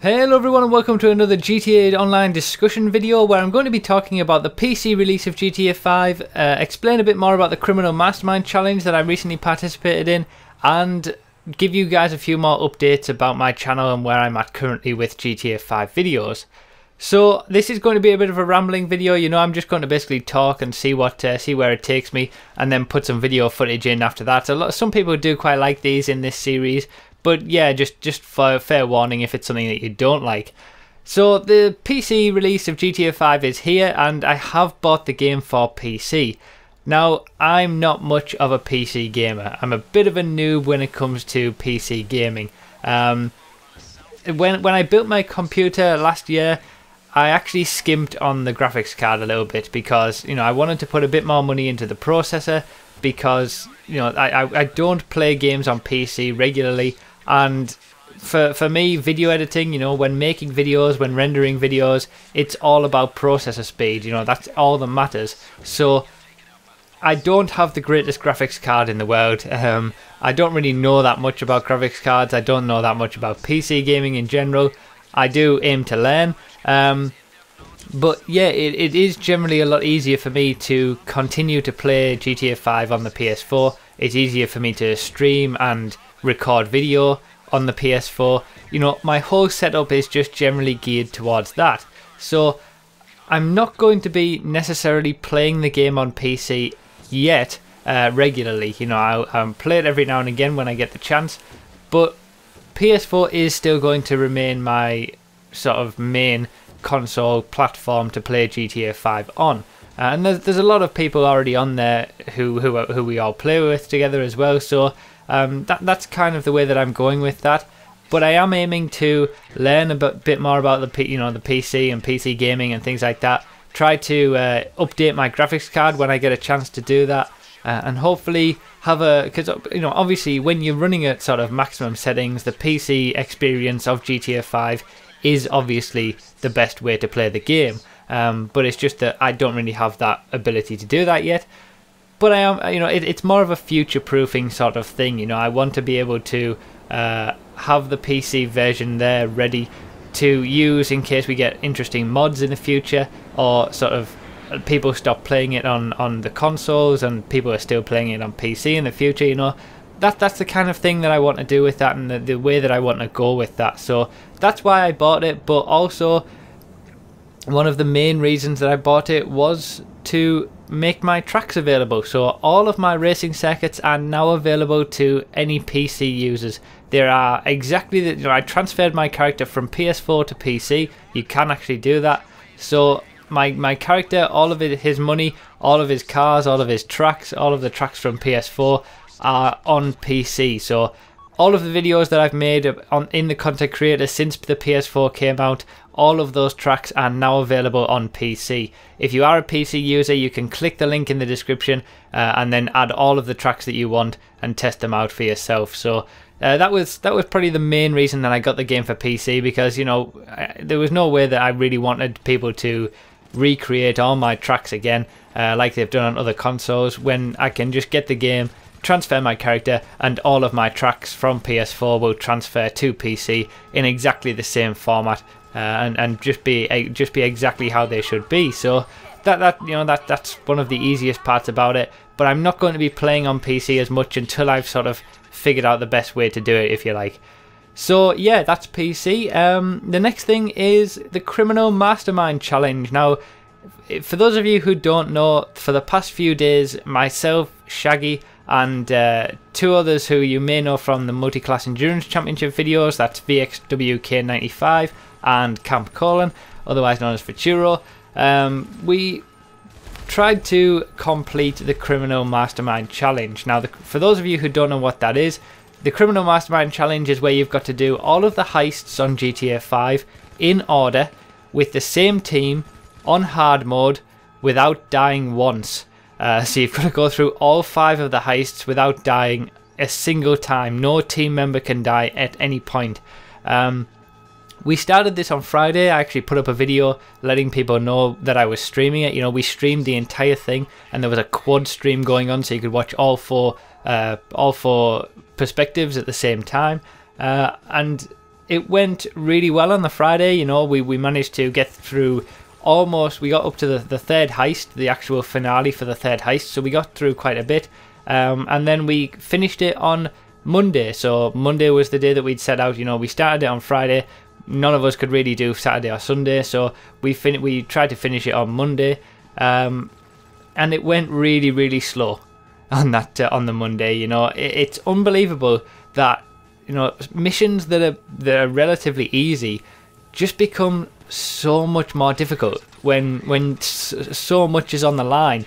Hello everyone and welcome to another GTA Online discussion video where I'm going to be talking about the PC release of GTA 5, explain a bit more about the Criminal Mastermind challenge that I recently participated in, and give you guys a few more updates about my channel and where I'm at currently with GTA 5 videos. So this is going to be a bit of a rambling video, you know, I'm just going to basically talk and see where it takes me and then put some video footage in after that. Some people do quite like these in this series. But yeah, just for fair warning if it's something that you don't like. So the PC release of GTA 5 is here and I have bought the game for PC. Now, I'm not much of a PC gamer. I'm a bit of a noob when it comes to PC gaming. When I built my computer last year, I actually skimped on the graphics card a little bit because, you know, I wanted to put a bit more money into the processor because, you know, I don't play games on PC regularly. And for me, video editing, you know, when making videos, when rendering videos, it's all about processor speed, you know, that's all that matters. So I don't have the greatest graphics card in the world. I don't really know that much about graphics cards. I don't know that much about PC gaming in general. I do aim to learn. But yeah, it is generally a lot easier for me to continue to play GTA 5 on the PS4. It's easier for me to stream and record video on the PS4. You know, my whole setup is just generally geared towards that. So I'm not going to be necessarily playing the game on PC yet regularly. You know, I'll play it every now and again when I get the chance. But PS4 is still going to remain my sort of main console platform to play GTA 5 on. And there's a lot of people already on there who we all play with together as well. So that's kind of the way that I'm going with that. But I am aiming to learn a bit more about the PC and PC gaming and things like that. Try to update my graphics card when I get a chance to do that, and hopefully have because you know, obviously when you're running at sort of maximum settings, the PC experience of GTA 5 is obviously the best way to play the game. But it's just that I don't really have that ability to do that yet. But I am, you know, it's more of a future-proofing sort of thing. You know, I want to be able to have the PC version there ready to use in case we get interesting mods in the future, or sort of people stop playing it on the consoles and people are still playing it on PC in the future. You know, that's the kind of thing that I want to do with that, and the way that I want to go with that. So that's why I bought it. But also, one of the main reasons that I bought it was to make my tracks available. So all of my racing circuits are now available to any PC users. There are exactly the, you know, I transferred my character from PS4 to PC. You can actually do that. So my character, all of his money, all of his cars, all of his tracks, all of the tracks from PS4 are on PC. So all of the videos that I've made in the content creator since the PS4 came out, all of those tracks are now available on PC. If you are a PC user, you can click the link in the description and then add all of the tracks that you want and test them out for yourself. So that was probably the main reason that I got the game for PC, because, you know, there was no way that I really wanted people to recreate all my tracks again like they've done on other consoles, when I can just get the game, transfer my character, and all of my tracks from PS4 will transfer to PC in exactly the same format, and just be exactly how they should be. So that's one of the easiest parts about it. But I'm not going to be playing on PC as much until I've sort of figured out the best way to do it, if you like. So yeah, that's PC. The next thing is the Criminal Mastermind challenge. Now, for those of you who don't know, for the past few days, myself, Shaggy, and two others who you may know from the Multi-Class Endurance Championship videos, that's VXWK95 and Camp Colon, otherwise known as Futuro, we tried to complete the Criminal Mastermind challenge. Now, for those of you who don't know what that is, the Criminal Mastermind challenge is where you've got to do all of the heists on GTA 5 in order with the same team on hard mode without dying once. So you've got to go through all 5 of the heists without dying a single time. No team member can die at any point. We started this on Friday. I actually put up a video letting people know that I was streaming it. You know, we streamed the entire thing, and there was a quad stream going on, so you could watch all four perspectives at the same time. And it went really well on the Friday. You know, we managed to get through almost, we got up to the third heist, the actual finale for the third heist, so we got through quite a bit. And then we finished it on Monday. So Monday was the day that we'd set out. You know, we started it on Friday. None of us could really do Saturday or Sunday, so we tried to finish it on Monday, and it went really, really slow on that on the Monday. You know, it's unbelievable that, you know, missions that are relatively easy just become so much more difficult when so much is on the line.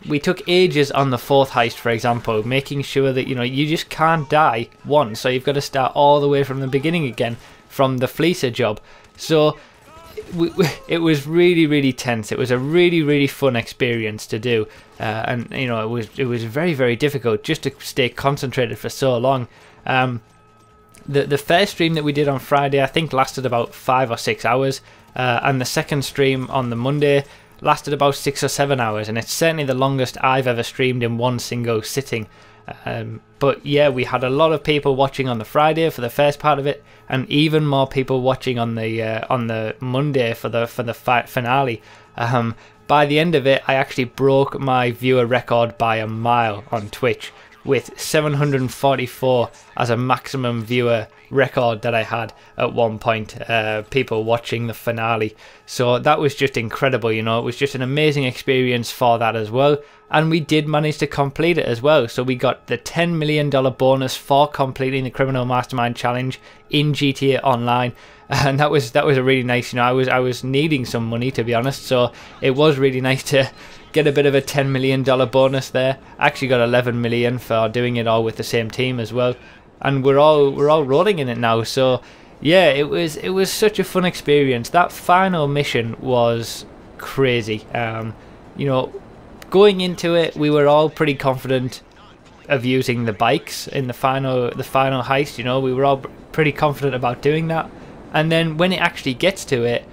We took ages on the fourth heist, for example, making sure that, you know, you just can't die once, so you've got to start all the way from the beginning again, from the fleecer job. So it was really, really tense. It was a really, really fun experience to do, and you know, it was very, very difficult just to stay concentrated for so long. The first stream that we did on Friday, I think, lasted about 5 or 6 hours, and the second stream on the Monday lasted about 6 or 7 hours, and it's certainly the longest I've ever streamed in one single sitting. But yeah, we had a lot of people watching on the Friday for the first part of it, and even more people watching on the Monday for the finale. By the end of it, I actually broke my viewer record by a mile on Twitch, with 744 as a maximum viewer record that I had at one point, people watching the finale. So that was just incredible. You know, it was just an amazing experience for that as well, and we did manage to complete it as well. So we got the $10 million bonus for completing the Criminal Mastermind challenge in GTA Online, and that was a really nice, you know, I was needing some money, to be honest, so it was really nice to get a bit of a $10 million bonus there. I actually got 11 million for doing it all with the same team as well, and we're all rolling in it now. So yeah, it was such a fun experience. That final mission was crazy. You know, going into it, we were all pretty confident of using the bikes in the final heist. You know, we were all pretty confident about doing that, and then when it actually gets to it,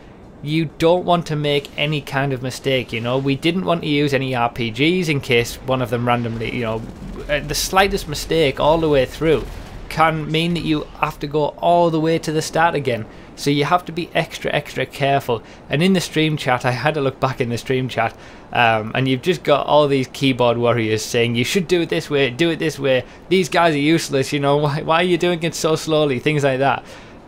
you don't want to make any kind of mistake. You know, we didn't want to use any RPGs in case one of them randomly, you know, the slightest mistake all the way through can mean that you have to go all the way to the start again. So you have to be extra careful. And in the stream chat, I had to look back in the stream chat, and you've just got all these keyboard warriors saying you should do it this way, these guys are useless, you know, why are you doing it so slowly, things like that.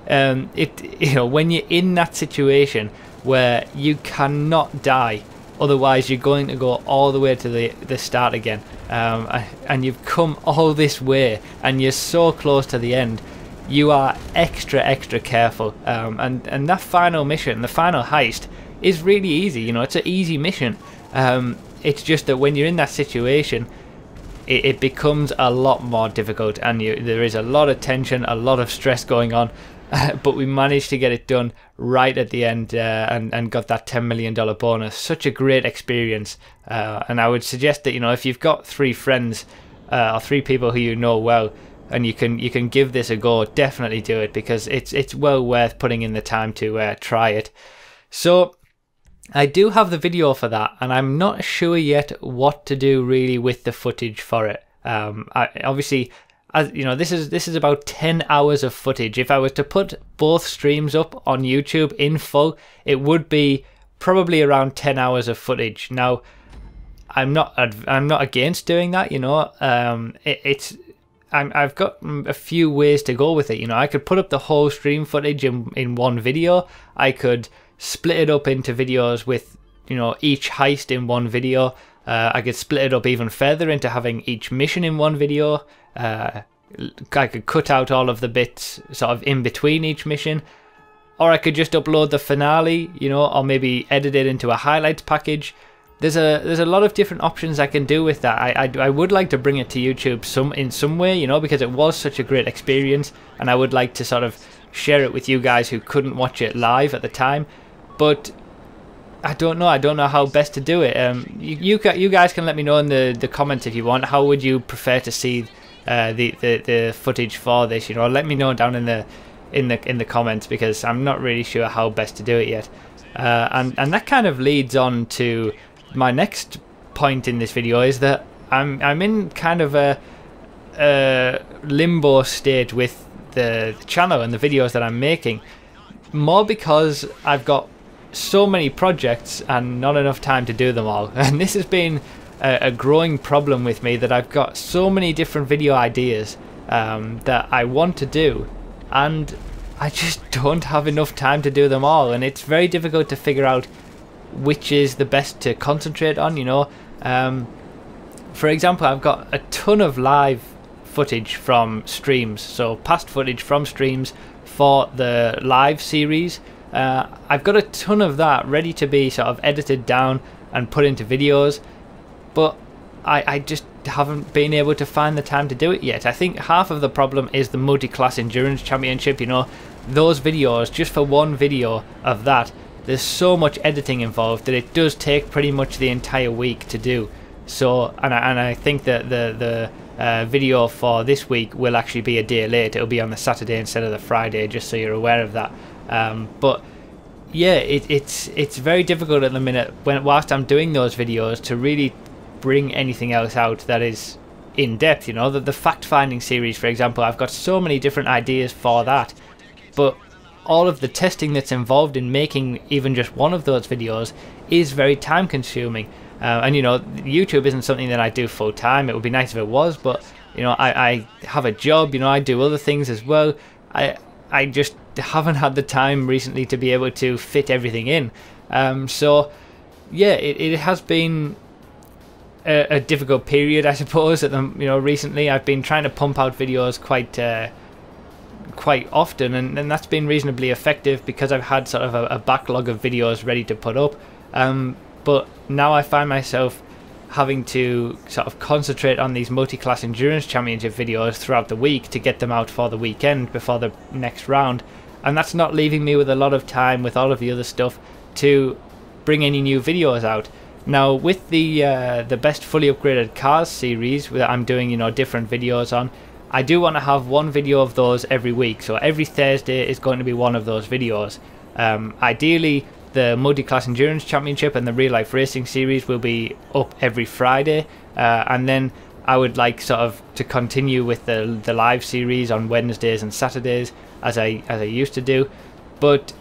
You know, when you're in that situation where you cannot die, otherwise you're going to go all the way to the start again, and you've come all this way and you're so close to the end, you are extra careful. And that final mission, the final heist, is really easy. You know, it's an easy mission. It's just that when you're in that situation, it becomes a lot more difficult, and there is a lot of tension, a lot of stress going on. But we managed to get it done right at the end, and got that $10 million bonus. Such a great experience, and I would suggest that, you know, if you've got 3 friends or 3 people who you know well, and you can give this a go, definitely do it, because it's well worth putting in the time to try it. So I do have the video for that, and I'm not sure yet what to do really with the footage for it. Obviously, as you know, this is about 10 hours of footage. If I was to put both streams up on YouTube in full, it would be probably around 10 hours of footage. Now, I'm not against doing that. You know, I've got a few ways to go with it. You know, I could put up the whole stream footage in one video. I could split it up into videos with, you know, each heist in one video. I could split it up even further into having each mission in one video. I could cut out all of the bits sort of in between each mission, or I could just upload the finale, you know, or maybe edit it into a highlights package. There's a lot of different options I can do with that. I would like to bring it to YouTube in some way, you know, because it was such a great experience, and I would like to sort of share it with you guys who couldn't watch it live at the time. But I don't know how best to do it. You guys can let me know in the comments if you want. How would you prefer to see the footage for this? You know, let me know down in the comments, because I'm not really sure how best to do it yet. And that kind of leads on to my next point in this video, is that I'm in kind of a limbo state with the channel and the videos that I'm making, more because I've got so many projects and not enough time to do them all. And this has been a growing problem with me, that I've got so many different video ideas that I want to do, and I just don't have enough time to do them all, and it's very difficult to figure out which is the best to concentrate on, you know. For example, I've got a ton of live footage from streams, so past footage from streams for the live series. I've got a ton of that ready to be sort of edited down and put into videos, but I just haven't been able to find the time to do it yet. I think half of the problem is the multi-class endurance championship, you know. Those videos, just for one video of that, there's so much editing involved that it does take pretty much the entire week to do. So, and I think that the video for this week will actually be a day late. It'll be on the Saturday instead of the Friday, just so you're aware of that. But yeah, it's very difficult at the minute, whilst I'm doing those videos, to really bring anything else out that is in depth, you know. The fact-finding series, for example, I've got so many different ideas for that, but all of the testing that's involved in making even just one of those videos is very time consuming. And you know, YouTube isn't something that I do full time. It would be nice if it was, but you know, I have a job, you know, I do other things as well. I just haven't had the time recently to be able to fit everything in. So yeah, it has been a difficult period, I suppose. Recently I've been trying to pump out videos quite often, and that's been reasonably effective because I've had sort of a backlog of videos ready to put up. But now I find myself having to sort of concentrate on these multi-class endurance championship videos throughout the week to get them out for the weekend before the next round, and that's not leaving me with a lot of time with all of the other stuff to bring any new videos out. Now with the best fully upgraded cars series that I'm doing, you know, different videos on, I do want to have one video of those every week, so every Thursday is going to be one of those videos. Ideally the multi-class endurance championship and the real life racing series will be up every Friday, and then I would like sort of to continue with the live series on Wednesdays and Saturdays as I used to do. But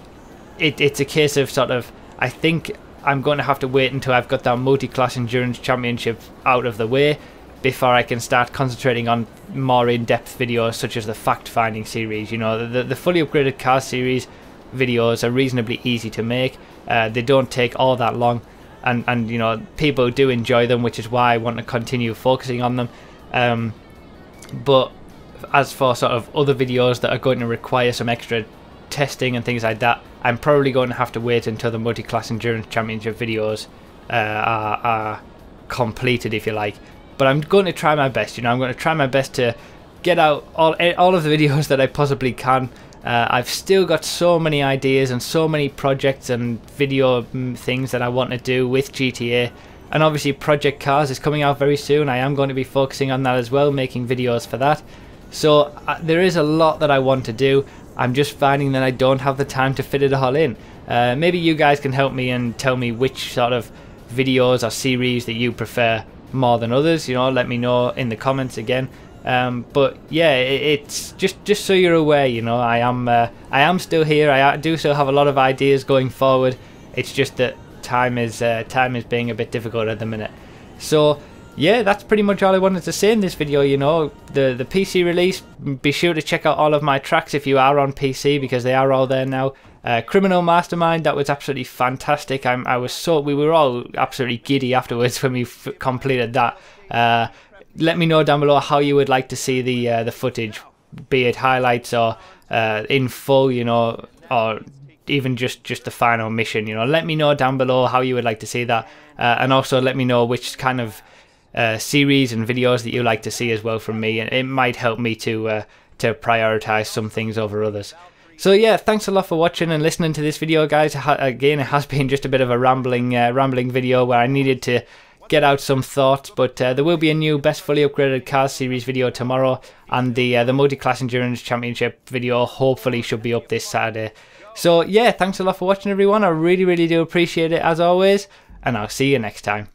it's a case of sort of, I think I'm going to have to wait until I've got that multi-class endurance championship out of the way before I can start concentrating on more in-depth videos such as the fact-finding series. You know, the fully upgraded car series videos are reasonably easy to make. They don't take all that long, and you know, people do enjoy them, which is why I want to continue focusing on them. But as for sort of other videos that are going to require some extra testing and things like that, I'm probably going to have to wait until the multi-class endurance championship videos are completed, if you like. But I'm going to try my best. You know, I'm going to try my best to get out all of the videos that I possibly can. I've still got so many ideas and so many projects and video things that I want to do with GTA, and obviously Project Cars is coming out very soon. I am going to be focusing on that as well, making videos for that. So there is a lot that I want to do. I'm just finding that I don't have the time to fit it all in. Maybe you guys can help me and tell me which sort of videos or series that you prefer more than others. You know, let me know in the comments again. But yeah, it's just so you're aware, you know, I am still here. I do still have a lot of ideas going forward. It's just that time is being a bit difficult at the minute. So yeah, that's pretty much all I wanted to say in this video. You know, the PC release, be sure to check out all of my tracks if you are on PC, because they are all there now. Criminal Mastermind, that was absolutely fantastic. We were all absolutely giddy afterwards when we completed that. Let me know down below how you would like to see the footage, be it highlights or in full, you know, or even just the final mission. You know, let me know down below how you would like to see that, and also let me know which kind of series and videos that you like to see as well from me, and it might help me to prioritize some things over others. So yeah, thanks a lot for watching and listening to this video, guys. Again, it has been just a bit of a rambling video where I needed to get out some thoughts, but there will be a new best fully upgraded cars series video tomorrow, and the multi-class endurance championship video hopefully should be up this Saturday. So yeah, thanks a lot for watching, everyone. I really do appreciate it as always, and I'll see you next time.